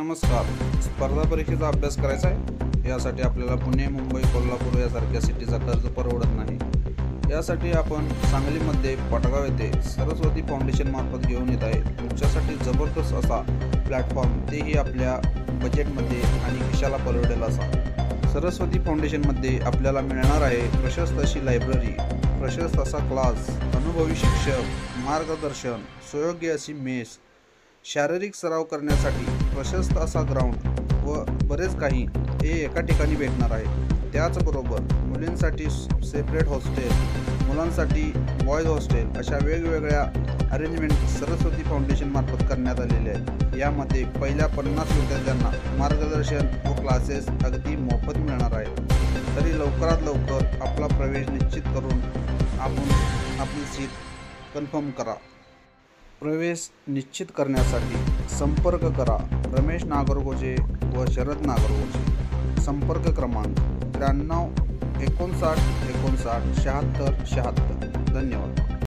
नमस्कार. स्पर्धा परीक्षेचा अभ्यास करायचा आहे. यासाठी आपल्याला पुणे, मुंबई, कोल्हापूर यासारख्या सिटीचा खर्च परवडत नाही. यासाठी आपण सांगलीमध्ये पटगाव येथे सरस्वती फाउंडेशन मार्फत घेऊन येत आहे. तुमच्यासाठी जबरदस्त असा प्लॅटफॉर्म, तेही आपल्या बजेटमध्ये आणि खिशाला परवडेल असा. सरस्वती फाउंडेशनमध्ये आपल्याला मिळणार आहे प्रशस्त अशी लायब्ररी, प्रशस्त असा क्लास, अनुभवी शिक्षक, मार्गदर्शन, सुयोग्य अशी मेस, शारीरिक सराव करण्यासाठी प्रशस्त असा ग्राउंड व बरेच काही हे एका ठिकाणी भेटणार आहे. त्याचबरोबर मुलींसाठी सेपरेट हॉस्टेल, मुलांसाठी बॉयज हॉस्टेल अशा वेगवेगळ्या अरेंजमेंट सरस्वती फाउंडेशन मार्फत करण्यात आलेले आहे. यामध्ये पहिल्या 50 विद्यार्थ्यांना मार्गदर्शन व क्लासेस अगदी मोफत मिळणार आहे. तरी लवकरात लवकर आपला प्रवेश निश्चित करून आपण आपली सीट कन्फर्म करा. प्रवेश निश्चित करण्यासाठी संपर्क करा रमेश नागरगोजे व शरद नागरगोजे. संपर्क क्रमांक 93 59 59 76 76. धन्यवाद.